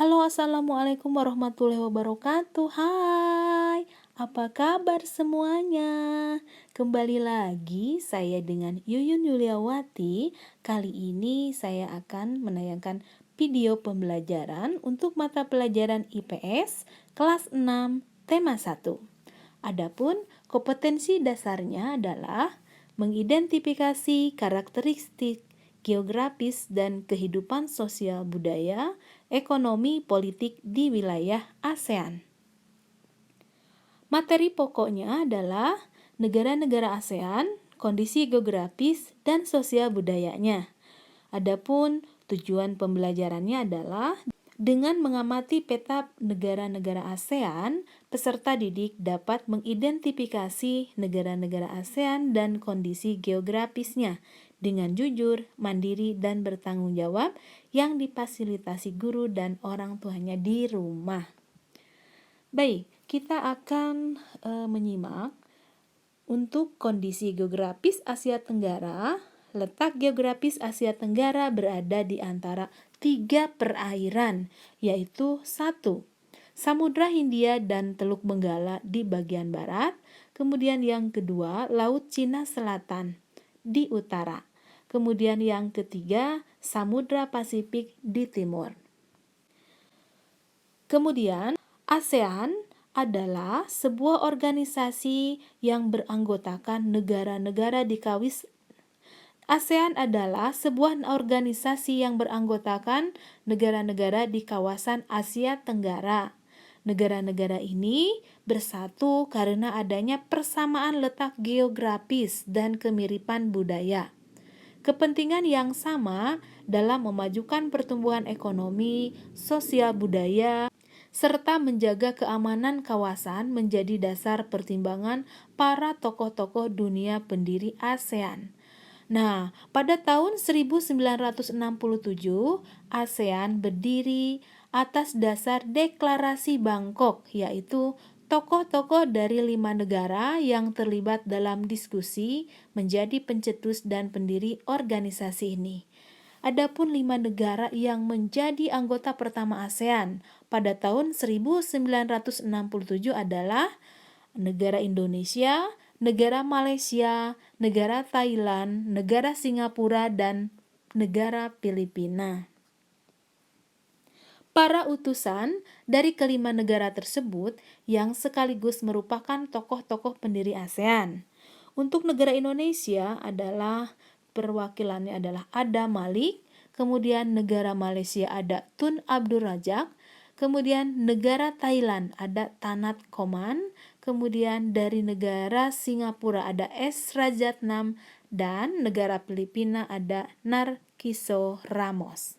Halo, assalamualaikum warahmatullahi wabarakatuh. Hai, apa kabar semuanya? Kembali lagi saya dengan Yuyun Yuliawati. Kali ini saya akan menayangkan video pembelajaran untuk mata pelajaran IPS kelas 6 tema 1. Adapun kompetensi dasarnya adalah mengidentifikasi karakteristik geografis dan kehidupan sosial budaya, ekonomi, politik di wilayah ASEAN. Materi pokoknya adalah negara-negara ASEAN, kondisi geografis dan sosial budayanya. Adapun tujuan pembelajarannya adalah dengan mengamati peta negara-negara ASEAN, peserta didik dapat mengidentifikasi negara-negara ASEAN dan kondisi geografisnya dengan jujur, mandiri, dan bertanggung jawab yang difasilitasi guru dan orang tuanya di rumah. Baik, kita akan menyimak untuk kondisi geografis Asia Tenggara. Letak geografis Asia Tenggara berada di antara 3 perairan, yaitu 1. Samudra Hindia dan Teluk Benggala di bagian barat. Kemudian yang kedua, Laut Cina Selatan di utara. Kemudian yang ketiga, Samudra Pasifik di timur. Kemudian, ASEAN adalah sebuah organisasi yang beranggotakan negara-negara di ASEAN adalah sebuah organisasi yang beranggotakan negara-negara di kawasan Asia Tenggara. Negara-negara ini bersatu karena adanya persamaan letak geografis dan kemiripan budaya. Kepentingan yang sama dalam memajukan pertumbuhan ekonomi, sosial budaya, serta menjaga keamanan kawasan menjadi dasar pertimbangan para tokoh-tokoh dunia pendiri ASEAN. Nah, pada tahun 1967, ASEAN berdiri atas dasar Deklarasi Bangkok, yaitu tokoh-tokoh dari 5 negara yang terlibat dalam diskusi menjadi pencetus dan pendiri organisasi ini. Adapun 5 negara yang menjadi anggota pertama ASEAN pada tahun 1967 adalah negara Indonesia, negara Malaysia, negara Thailand, negara Singapura, dan negara Filipina. Para utusan dari kelima negara tersebut yang sekaligus merupakan tokoh-tokoh pendiri ASEAN. Untuk negara Indonesia adalah perwakilannya adalah Adam Malik, kemudian negara Malaysia ada Tun Abdul Razak, kemudian negara Thailand ada Tanat Koman, kemudian dari negara Singapura ada S. Rajatnam, dan negara Filipina ada Narciso Ramos.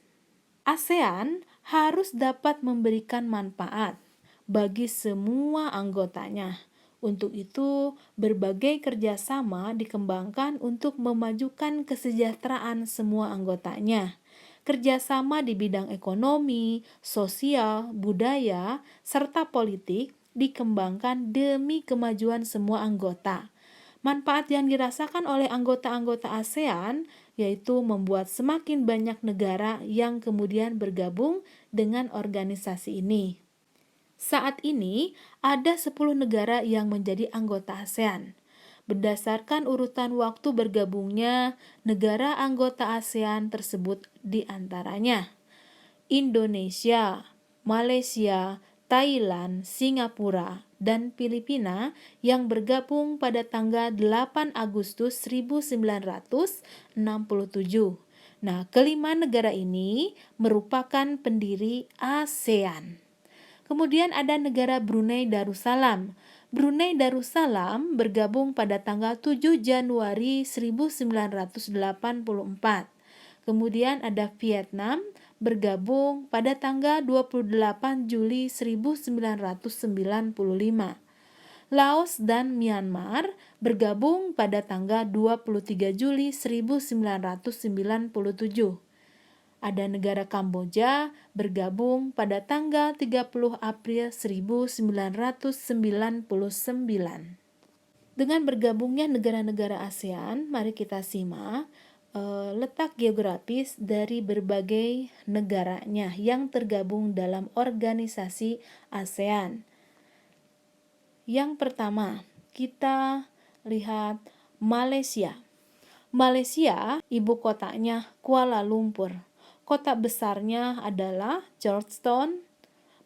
ASEAN harus dapat memberikan manfaat bagi semua anggotanya. Untuk itu, berbagai kerjasama dikembangkan untuk memajukan kesejahteraan semua anggotanya. Kerjasama di bidang ekonomi, sosial, budaya, serta politik dikembangkan demi kemajuan semua anggota. Manfaat yang dirasakan oleh anggota-anggota ASEAN yaitu membuat semakin banyak negara yang kemudian bergabung dengan organisasi ini. Saat ini ada 10 negara yang menjadi anggota ASEAN. Berdasarkan urutan waktu bergabungnya, negara anggota ASEAN tersebut diantaranya Indonesia, Malaysia, Thailand, Singapura, dan Filipina yang bergabung pada tanggal 8 Agustus 1967. Nah, kelima negara ini merupakan pendiri ASEAN. Kemudian ada negara Brunei Darussalam. Brunei Darussalam bergabung pada tanggal 7 Januari 1984. Kemudian ada Vietnam bergabung pada tanggal 28 Juli 1995. Laos dan Myanmar bergabung pada tanggal 23 Juli 1997. Ada negara Kamboja bergabung pada tanggal 30 April 1999. Dengan bergabungnya negara-negara ASEAN, mari kita simak letak geografis dari berbagai negaranya yang tergabung dalam organisasi ASEAN. Yang pertama, kita lihat Malaysia. Malaysia, ibu kotanya Kuala Lumpur. Kota besarnya adalah Georgetown.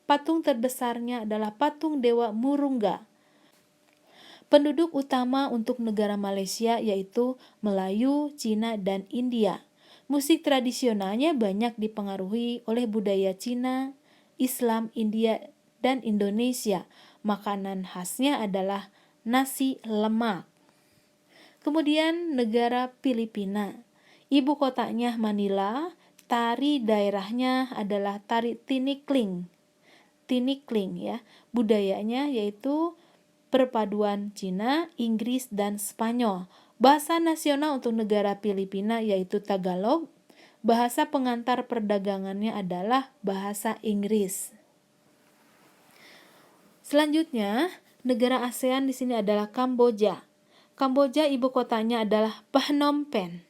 Patung terbesarnya adalah patung Dewa Murungga. Penduduk utama untuk negara Malaysia yaitu Melayu, Cina, dan India. Musik tradisionalnya banyak dipengaruhi oleh budaya Cina, Islam, India, dan Indonesia. Makanan khasnya adalah nasi lemak. Kemudian negara Filipina. Ibu kotanya Manila, tari daerahnya adalah tari tinikling. Tinikling ya. Budayanya yaitu perpaduan Cina, Inggris, dan Spanyol. Bahasa nasional untuk negara Filipina yaitu Tagalog. Bahasa pengantar perdagangannya adalah bahasa Inggris. Selanjutnya, negara ASEAN di sini adalah Kamboja. Kamboja ibu kotanya adalah Phnom Penh.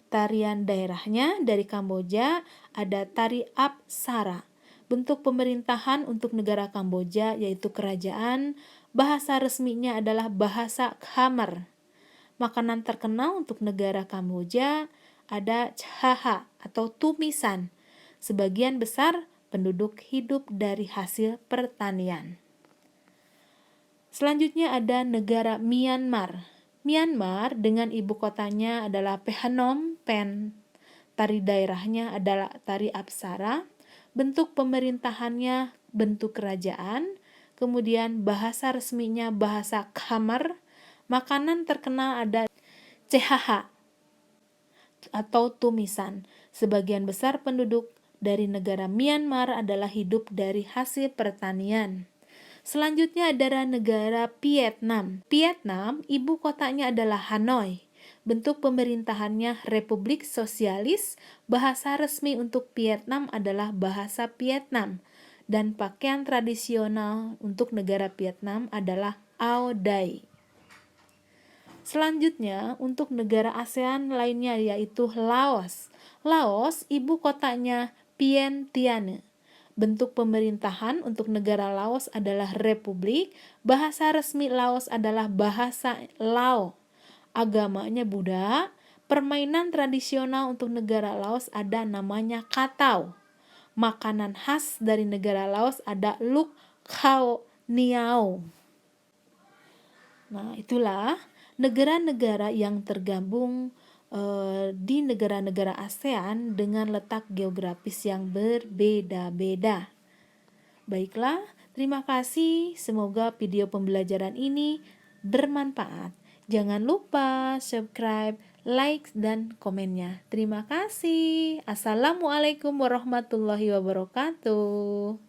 Tarian daerahnya dari Kamboja ada tari Apsara. Bentuk pemerintahan untuk negara Kamboja yaitu kerajaan. Bahasa resminya adalah bahasa Khmer. Makanan terkenal untuk negara Kamboja ada chaha atau tumisan. Sebagian besar penduduk hidup dari hasil pertanian. Selanjutnya ada negara Myanmar. Myanmar dengan ibu kotanya adalah Phnom Penh. Tari daerahnya adalah tari Apsara. Bentuk pemerintahannya bentuk kerajaan. Kemudian bahasa resminya bahasa Khmer. Makanan terkenal ada cehaha atau tumisan. Sebagian besar penduduk dari negara Myanmar adalah hidup dari hasil pertanian. Selanjutnya adalah negara Vietnam. Vietnam, ibu kotanya adalah Hanoi. Bentuk pemerintahannya Republik Sosialis. Bahasa resmi untuk Vietnam adalah bahasa Vietnam. Dan pakaian tradisional untuk negara Vietnam adalah Ao Dai. Selanjutnya untuk negara ASEAN lainnya yaitu Laos. Laos, ibu kotanya Vientiane. Bentuk pemerintahan untuk negara Laos adalah republik. Bahasa resmi Laos adalah bahasa Lao. Agamanya Buddha. Permainan tradisional untuk negara Laos ada namanya katau. Makanan khas dari negara Laos ada luk khao niao. Nah, itulah negara-negara yang tergabung di negara-negara ASEAN dengan letak geografis yang berbeda-beda. Baiklah, terima kasih. Semoga video pembelajaran ini bermanfaat. Jangan lupa subscribe, like, dan komennya. Terima kasih. Assalamualaikum warahmatullahi wabarakatuh.